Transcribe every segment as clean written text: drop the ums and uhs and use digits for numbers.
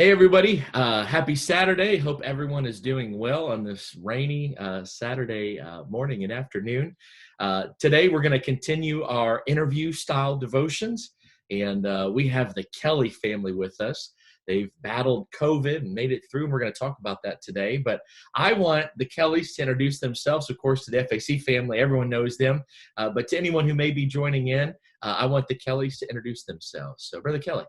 Hey everybody, happy Saturday. Hope everyone is doing well on this rainy Saturday morning and afternoon. Today we're going to continue our interview style devotions, and we have the Kelly family with us. They've battled COVID and made it through, and we're going to talk about that today. But I want the Kellys to introduce themselves, of course, to the FAC family. Everyone knows them. But to anyone who may be joining in, I want the Kellys to introduce themselves. So, Brother Kelly.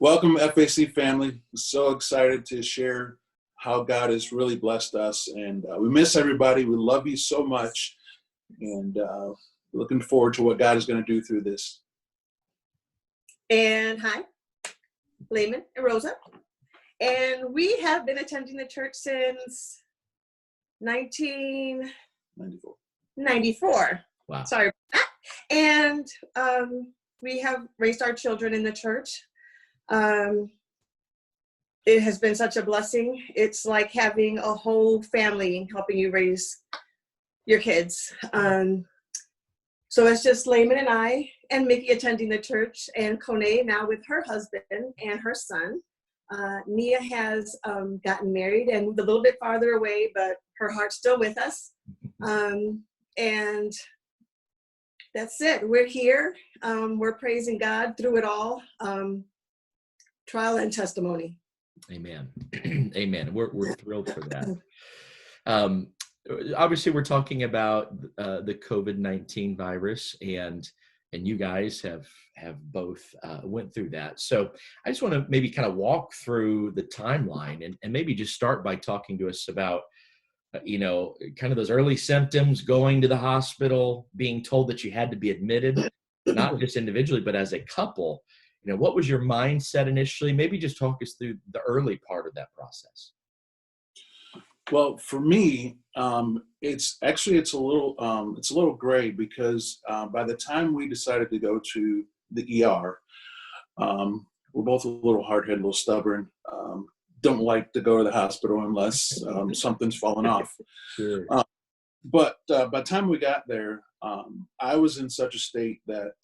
Welcome, FAC family. So excited to share how God has really blessed us. And we miss everybody. We love you so much. And looking forward to what God is going to do through this. And hi, Laymon and Rosa. And we have been attending the church since 1994. Wow. Sorry about that. And we have raised our children in the church. It has been such a blessing. It's like having a whole family helping you raise your kids. So it's just Laymon and I and Mickey attending the church, and Kone now with her husband and her son. Nia has gotten married and moved a little bit farther away, but her heart's still with us. And that's it. We're here. We're praising God through it all. Trial and testimony. Amen. Amen. We're thrilled for that. Obviously, we're talking about the COVID-19 virus, and you guys have both went through that. So I just want to maybe kind of walk through the timeline and maybe just start by talking to us about, kind of those early symptoms, going to the hospital, being told that you had to be admitted, not just individually, but as a couple. What was your mindset initially? Maybe just talk us through the early part of that process. Well, for me, it's a little gray because by the time we decided to go to the ER, we're both a little hard-headed, a little stubborn. Don't like to go to the hospital unless something's fallen off. Sure. But by the time we got there, I was in such a state that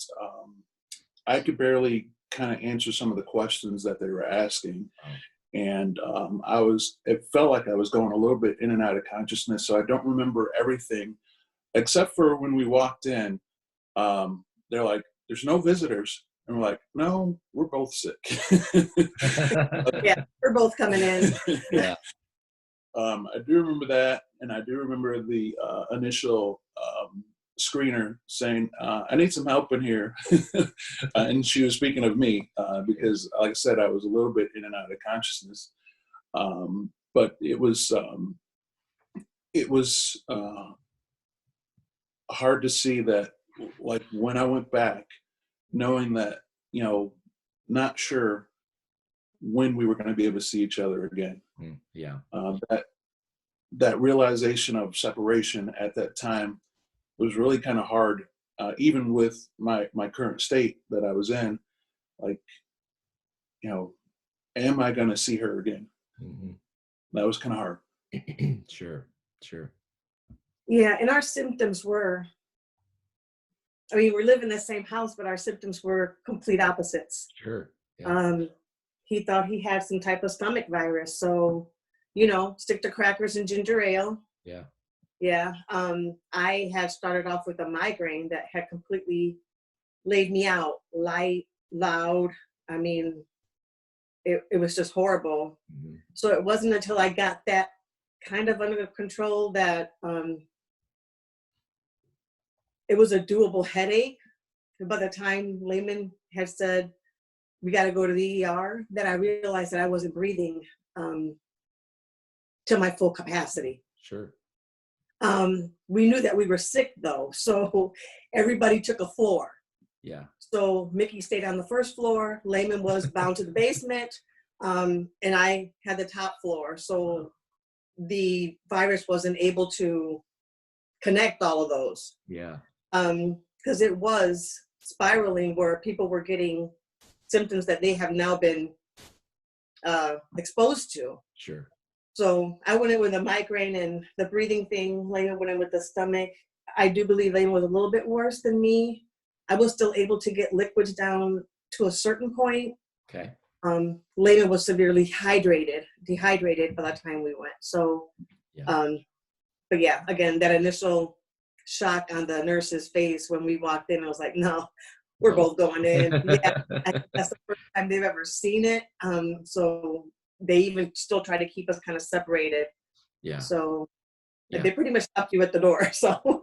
I could barely kind of answer some of the questions that they were asking. And it felt like I was going a little bit in and out of consciousness. So I don't remember everything, except for when we walked in, they're like, there's no visitors. And we're like, no, we're both sick. Yeah, we're both coming in. Yeah. I do remember that. And I do remember the initial screener saying, I need some help in here. And she was speaking of me because, like I said, I was a little bit in and out of consciousness. But it was hard to see that, like, when I went back, knowing that, not sure when we were going to be able to see each other again. Yeah. That realization of separation at that time was really kind of hard, even with my current state that I was in. Like, am I going to see her again? Mm-hmm. That was kind of hard. Sure. Yeah, and our symptoms were, we live in the same house, but our symptoms were complete opposites. Sure. Yeah. He thought he had some type of stomach virus, so, stick to crackers and ginger ale. Yeah. Yeah, I had started off with a migraine that had completely laid me out, light, loud. It was just horrible. Mm-hmm. So it wasn't until I got that kind of under control that it was a doable headache. And by the time Laymon had said, we got to go to the ER, that I realized that I wasn't breathing to my full capacity. Sure. We knew that we were sick though, so everybody took a floor. Yeah. So Mickey stayed on the first floor, Laymon was bound to the basement, and I had the top floor. So the virus wasn't able to connect all of those. Yeah. Because it was spiraling where people were getting symptoms that they have now been exposed to. Sure. So I went in with a migraine and the breathing thing. Laymon went in with the stomach. I do believe Laymon was a little bit worse than me. I was still able to get liquids down to a certain point. Okay. Laymon was severely dehydrated by the time we went. So, but yeah, again, that initial shock on the nurse's face when we walked in, I was like, no, we're both going in. Yeah, that's the first time they've ever seen it. So they even still try to keep us kind of separated. Yeah. So they pretty much stopped you at the door. So.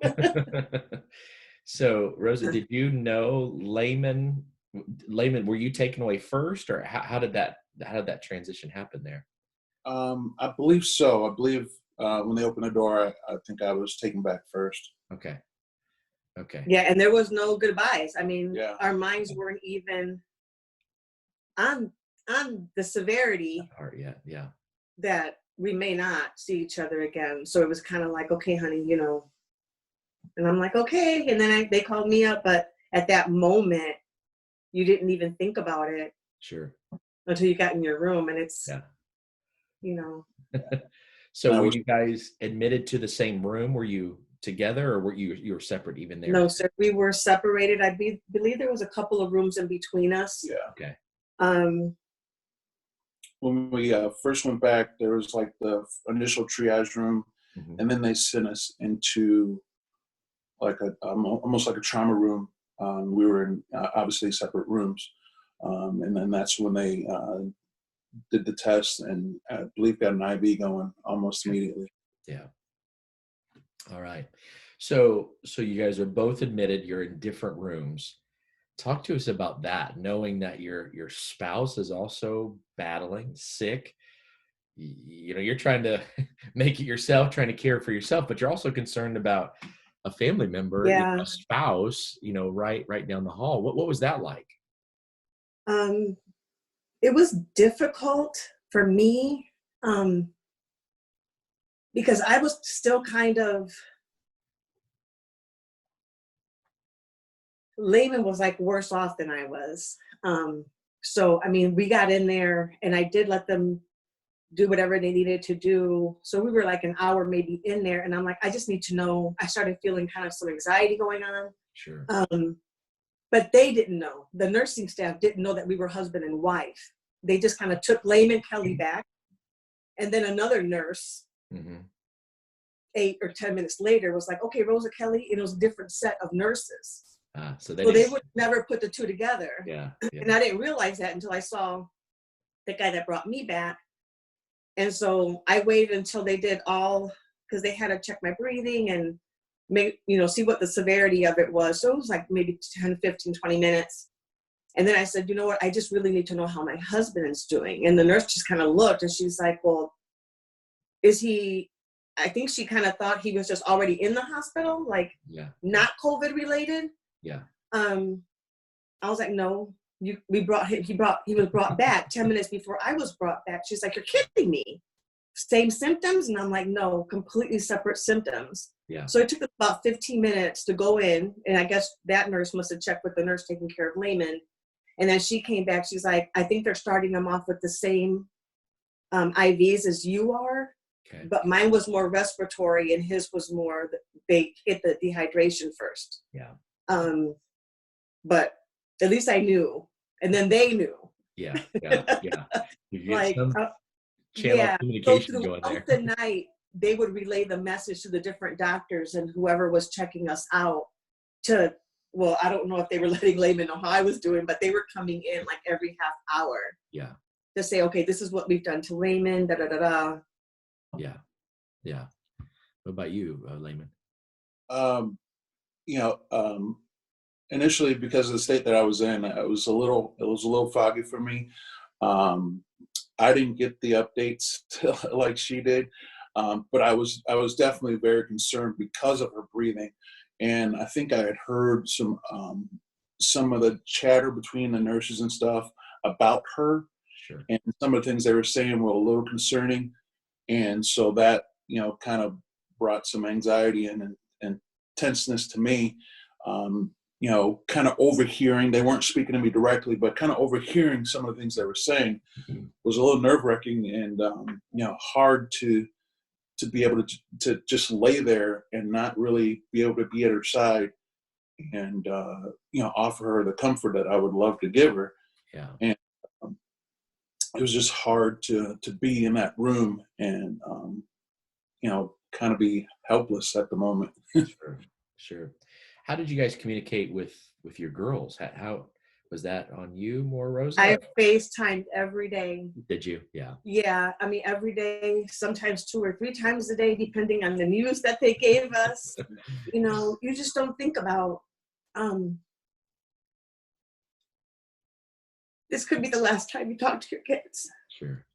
So Rosa, did you know Laymon, were you taken away first, or how did that transition happen there? I believe so. I believe when they opened the door, I think I was taken back first. Okay. Yeah, and there was no goodbyes. I mean, Yeah. our minds weren't even on the severity Yeah. that we may not see each other again. So it was kind of like, okay, honey, you know, and I'm like, okay. And then they called me up, but at that moment, you didn't even think about it. Sure. Until you got in your room, and it's, you know. So were you guys admitted to the same room? Were you together, or were you were separate even there? No, sir. We were separated. I believe there was a couple of rooms in between us. Yeah. Okay. When we first went back, there was like the initial triage room, and then they sent us into like almost like a trauma room. We were in obviously separate rooms, and then that's when they did the test, and I believe got an IV going almost immediately. Yeah. All right. So you guys are both admitted. You're in different rooms. Talk to us about that, knowing that your spouse is also battling, sick. You know, you're trying to make it yourself, trying to care for yourself, but you're also concerned about a family member, a spouse, you know, right down the hall. What was that like? It was difficult for me because I was still kind of, Laymon was like worse off than I was. So, I mean, we got in there and I did let them do whatever they needed to do. So we were like an hour maybe in there, and I'm like, I just need to know. I started feeling kind of some anxiety going on. Sure. But they didn't know. The nursing staff didn't know that we were husband and wife. They just kind of took Laymon Kelly back. And then another nurse, 8 or 10 minutes later, was like, okay, Rosa Kelly, and it was a different set of nurses. So they would never put the two together. Yeah. And I didn't realize that until I saw the guy that brought me back. And so I waited until they did all, because they had to check my breathing and make, you know, see what the severity of it was. So it was like maybe 10, 15, 20 minutes. And then I said, you know what, I just really need to know how my husband is doing. And the nurse just kind of looked and she's like, well, is he, I think she kind of thought he was just already in the hospital, like not COVID related. Yeah. I was like, no, he was brought back 10 minutes before I was brought back. She's like, you're kidding me. Same symptoms? And I'm like, no, completely separate symptoms. Yeah. So it took about 15 minutes to go in. And I guess that nurse must have checked with the nurse taking care of Laymon. And then she came back. She's like, I think they're starting them off with the same IVs as you are. Okay. But mine was more respiratory and his was more, they hit the dehydration first. Yeah. But at least I knew. And then they knew. Yeah. Like, channel of communication going there. The night, they would relay the message to the different doctors and whoever was checking us out to, well, I don't know if they were letting Laymon know how I was doing, but they were coming in like every half hour. Yeah. To say, okay, this is what we've done to Laymon, da da da da. Yeah. Yeah. What about you, Laymon? Initially, because of the state that I was in, it was a little foggy for me. I didn't get the updates like she did, but I was definitely very concerned because of her breathing, and I think I had heard some of the chatter between the nurses and stuff about her, and some of the things they were saying were a little concerning, and so that kind of brought some anxiety and tenseness to me. Kind of overhearing, they weren't speaking to me directly, but kind of overhearing some of the things they were saying was a little nerve-wracking and, hard to be able to just lay there and not really be able to be at her side and, offer her the comfort that I would love to give her. Yeah. And it was just hard to be in that room and, kind of be helpless at the moment. Sure, sure. How did you guys communicate with your girls? How was that on you more, Rosa? I FaceTimed every day. Did you? Yeah. Yeah, I mean, every day, sometimes 2 or 3 times a day, depending on the news that they gave us. You just don't think about, this could be the last time you talk to your kids. Sure.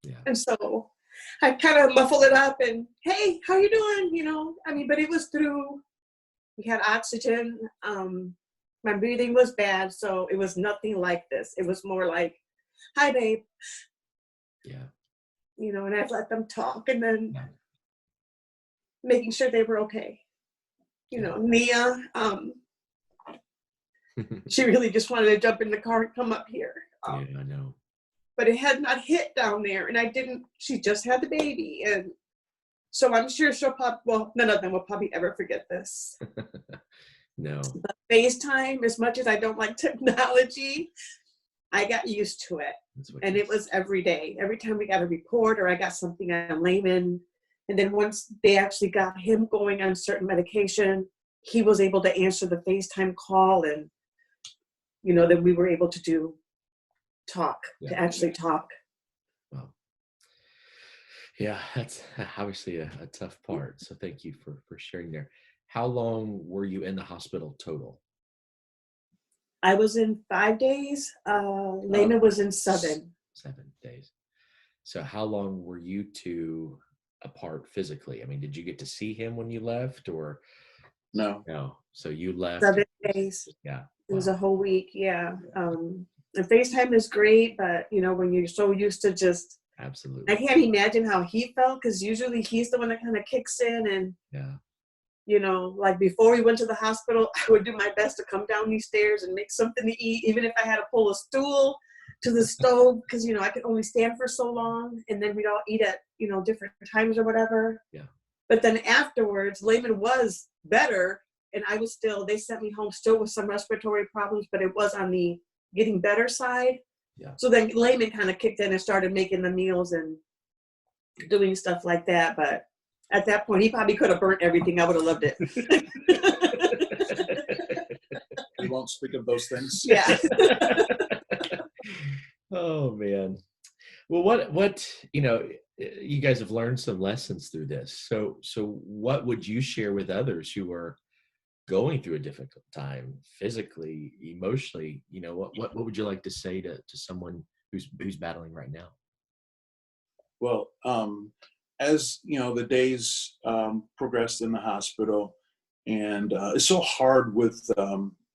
Yeah. And so I kind of muffle it up and, hey, how you doing? But it was through, we had oxygen. My breathing was bad, so it was nothing like this. It was more like, hi, babe. Yeah. And I'd let them talk and then Yeah. making sure they were okay. Nia, she really just wanted to jump in the car and come up here. Yeah, I know. But it had not hit down there, and she just had the baby. And so I'm sure none of them will probably ever forget this. No. But FaceTime, as much as I don't like technology, I got used to it. And it was every day. Every time we got a report or I got something on Laymon. And then once they actually got him going on certain medication, he was able to answer the FaceTime call. And, then we were able to actually talk. Well, yeah, that's obviously a tough part. So thank you for sharing there. How long were you in the hospital total? I was in 5 days. Laymon was in 7. 7 days. So how long were you two apart physically? I mean, did you get to see him when you left or? No. No. So you left. 7 days. Yeah. It was a whole week. Yeah. And FaceTime is great, but when you're so used to just, absolutely. I can't imagine how he felt, because usually he's the one that kind of kicks in. And yeah. Like before we went to the hospital, I would do my best to come down these stairs and make something to eat, even if I had to pull a stool to the stove, because, I could only stand for so long. And then we'd all eat at, different times or whatever. Yeah. But then afterwards, Laymon was better. And they sent me home still with some respiratory problems, but it was on the getting better side. Yeah. So then Laymon kind of kicked in and started making the meals and doing stuff like that. But at that point, he probably could have burnt everything. I would have loved it. We won't speak of those things. Yeah. Oh, man. Well, what you guys have learned some lessons through this. So what would you share with others who are going through a difficult time physically, emotionally? What would you like to say to someone who's battling right now? Well, as the days progressed in the hospital, and it's so hard with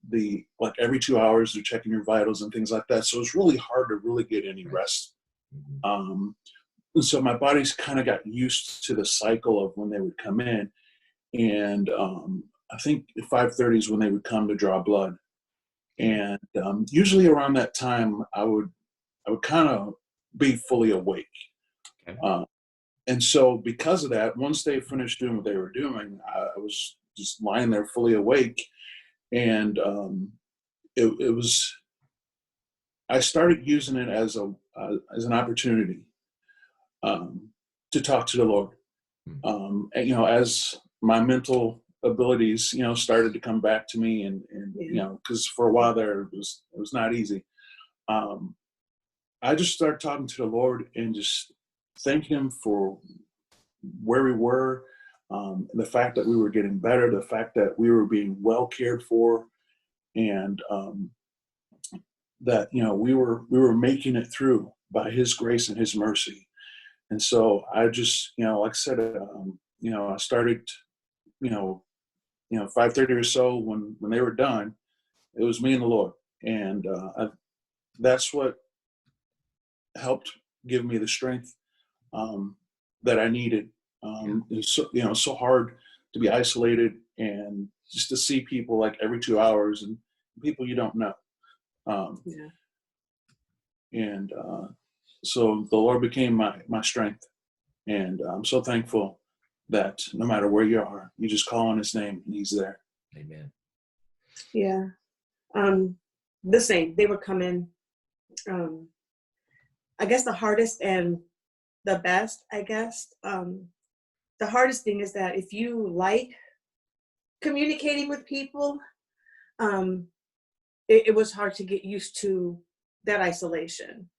the every 2 hours they're checking your vitals and things like that. So it's really hard to really get any rest. Mm-hmm. And so my body's kind of got used to the cycle of when they would come in, and I think 5:30 is when they would come to draw blood, and usually around that time I would kind of be fully awake. Okay. And so because of that, once they finished doing what they were doing, I was just lying there fully awake. And it was, I started using it as an opportunity to talk to the Lord. And, as my mental abilities, started to come back to me, and because for a while there it was not easy. I just started talking to the Lord and just thanking Him for where we were, the fact that we were getting better, the fact that we were being well cared for, and that we were making it through by His grace and His mercy. And so I just like I said, I started 5:30 or so when they were done. It was me and the Lord, and that's what helped give me the strength that I needed. It's so hard to be isolated and just to see people like every 2 hours, and people you don't know. And so the Lord became my strength, and I'm so thankful that no matter where you are, you just call on His name and He's there. Amen. Yeah. The same. They would come in. I guess the hardest and the best, I guess, the hardest thing is that if you like communicating with people, it was hard to get used to that isolation.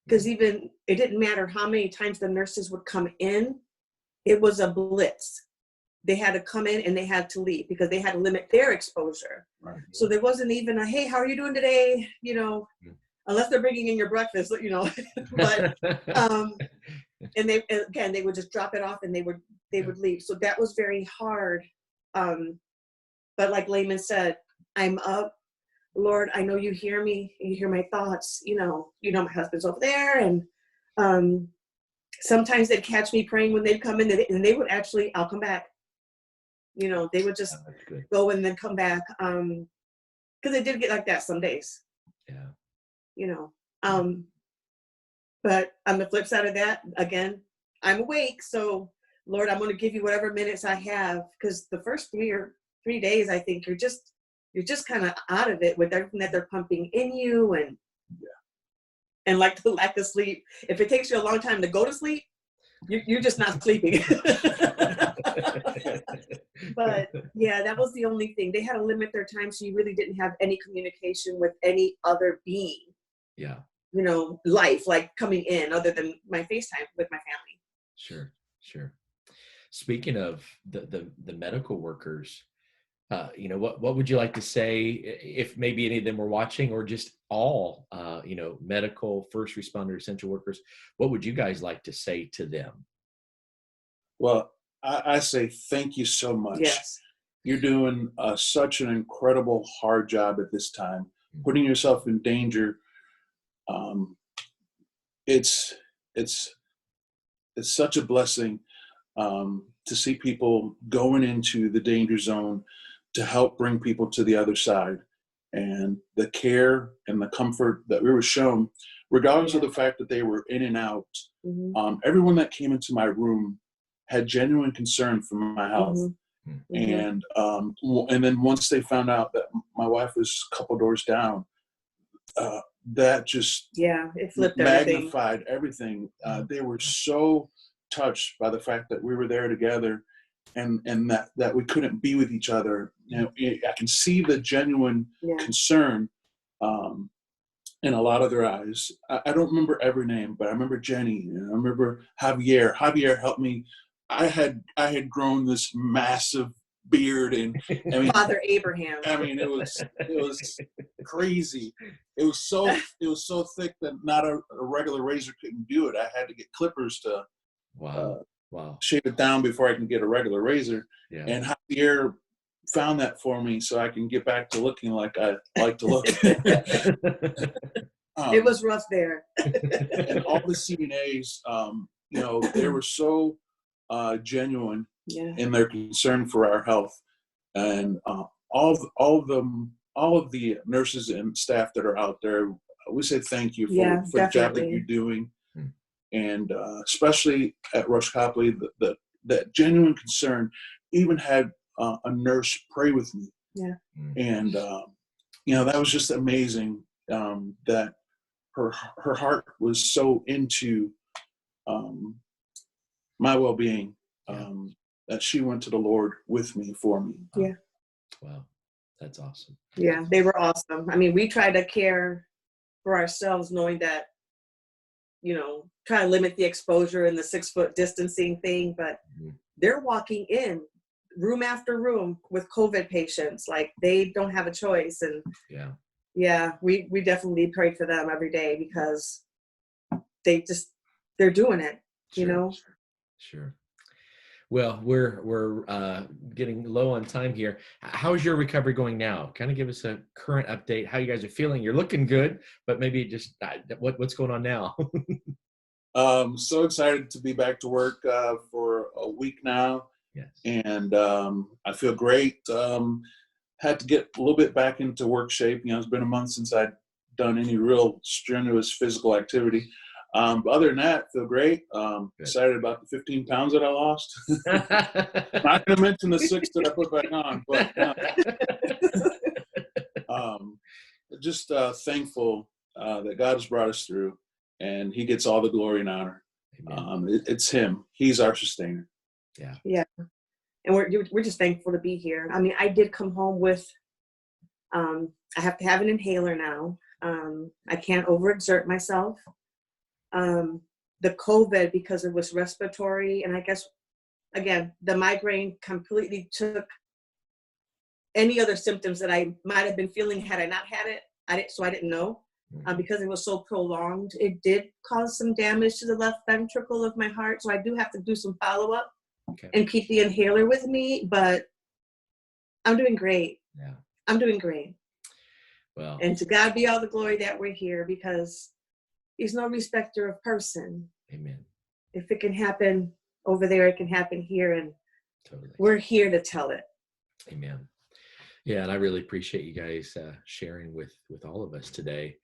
Because even it didn't matter how many times the nurses would come in, it was a blitz. They had to come in and they had to leave because they had to limit their exposure. Right. So there wasn't even a, hey, how are you doing today? You know, unless they're bringing in your breakfast, you know. But and they would just drop it off and they would leave. So that was very hard. But like Laymon said, I'm up. Lord, I know you hear me. You hear my thoughts. You know my husband's over there, and sometimes they'd catch me praying when they'd come in, and they would actually, I'll come back. You know, they would just go and then come back. Because it did get like that some days. Yeah. You know, but on the flip side of that, again, I'm awake. So Lord, I'm going to give you whatever minutes I have. Because the first 3 days, I think you're just kind of out of it with everything that they're pumping in you, and like the lack of sleep. If it takes you a long time to go to sleep, you're just not sleeping. But yeah, that was the only thing. They had to limit their time, so you really didn't have any communication with any other being. Yeah. You know, life like coming in other than my FaceTime with my family. Sure. Speaking of the medical workers, you know, what would you like to say if maybe any of them were watching, or just all, you know, medical, first responder, essential workers? What would you guys like to say to them? Well, I say thank you so much. Yes. You're doing such an incredible, hard job at this time, putting yourself in danger. It's such a blessing to see people going into the danger zone to help bring people to the other side, and the care and the comfort that we were shown, regardless of the fact that they were in and out. Everyone that came into my room had genuine concern for my health. And then once they found out that my wife was a couple doors down, that just it flipped magnified everything. They were so touched by the fact that we were there together, and that we couldn't be with each other. You know, I can see the genuine concern in a lot of their eyes. I don't remember every name, but I remember Jenny, and I remember Javier. Javier helped me. I had grown this massive beard, and I mean, Father Abraham. I mean, it was crazy. It was so thick that not a regular razor couldn't do it. I had to get clippers to shave it down before I can get a regular razor. Yeah. And Javier found that for me, so I can get back to looking like I like to look. It was rough there. And all the CNAs, you know, they were so genuine in their concern for our health, and all of the nurses and staff that are out there, we say thank you for the job that you're doing, and especially at Rosa Kelly, that genuine concern. Even had a nurse pray with me, and you know, that was just amazing. That her heart was so into my well-being, that she went to the Lord with me, for me. Wow, that's awesome. Yeah, they were awesome. I mean, we try to care for ourselves, knowing that, you know, try to limit the exposure and the 6-foot distancing thing, but they're walking in room after room with COVID patients. Like, they don't have a choice. And we definitely pray for them every day, because they're doing it, you know? Sure. Well, we're getting low on time here. How's your recovery going now? Kind of give us a current update, how you guys are feeling. You're looking good, but maybe just what's going on now? So excited to be back to work for a week now. Yes. And I feel great. Had to get a little bit back into work shape. You know, it's been a month since I'd done any real strenuous physical activity. But other than that, feel great. Excited about the 15 pounds that I lost. Not going to mention the 6 that I put back on, but just thankful that God has brought us through. and he gets all the glory and honor. It's him. He's our sustainer. Yeah. Yeah. And we're just thankful to be here. I mean, I did come home with, I have to have an inhaler now. I can't overexert myself. The COVID, because it was respiratory, and I guess, again, the migraine completely took any other symptoms that I might have been feeling had I not had it. I didn't know. Because it was so prolonged, it did cause some damage to the left ventricle of my heart. So I do have to do some follow-up and keep the inhaler with me, but I'm doing great. Yeah. I'm doing great. Well, and to God be all the glory that we're here, because he's no respecter of person. Amen. If it can happen over there, it can happen here. And totally. We're here to tell it. Amen. Yeah, and I really appreciate you guys sharing with all of us today.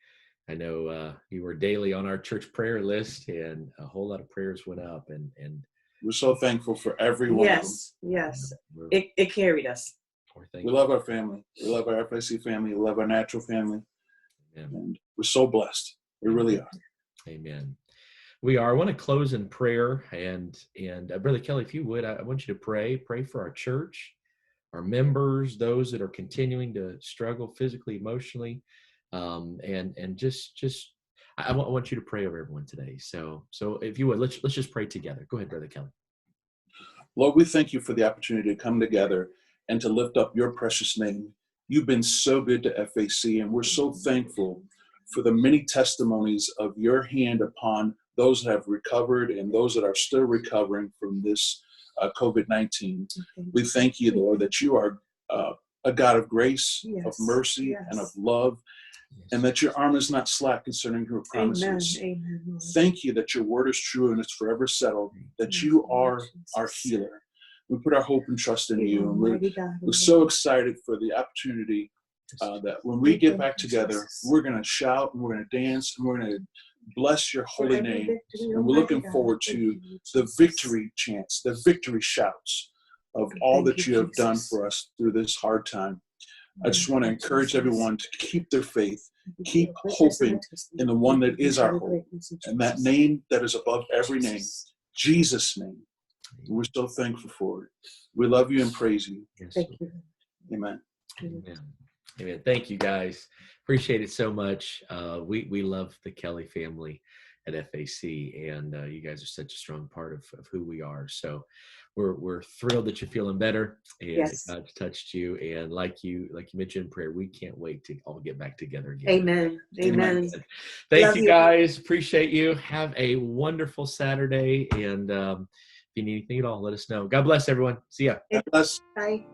I know you were daily on our church prayer list, and a whole lot of prayers went up, and we're so thankful for every one of them. Yes. It carried us. We love our family. We love our FIC family. We love our natural family. Amen. And we're so blessed. We really are. Amen. We are. I want to close in prayer, and Brother Kelly, if you would, I want you to pray for our church, our members, those that are continuing to struggle physically, emotionally, and just I want you to pray over everyone today. So if you would, let's just pray together. Go ahead, Brother Kelly. Lord, we thank you for the opportunity to come together and to lift up your precious name. You've been so good to FAC, and we're so thankful for the many testimonies of your hand upon those that have recovered and those that are still recovering from this COVID-19. We thank you, Lord, that you are a God of grace, of mercy, and of love, and that your arm is not slack concerning your promises. Amen. Thank you that your word is true and it's forever settled, that you are our healer. We put our hope and trust in you, and we're so excited for the opportunity that when we get back together, we're going to shout and we're going to dance and we're going to bless your holy name. And we're looking forward to the victory chants, the victory shouts of all that you have done for us through this hard time. I just want to encourage everyone to keep their faith, keep hoping in the one that is our hope, and that name that is above every name, Jesus' name. We're so thankful for it. We love you and praise you. Thank you. Amen. Amen. Thank you, guys. Appreciate it so much. We love the Kelly family at FAC, and you guys are such a strong part of who we are. So we're thrilled that you're feeling better, and God's touched you. And like you mentioned in prayer, we can't wait to all get back together again. Amen. Thank you, guys. Appreciate you. Have a wonderful Saturday, and if you need anything at all, let us know. God bless everyone. See ya. God bless. Bye.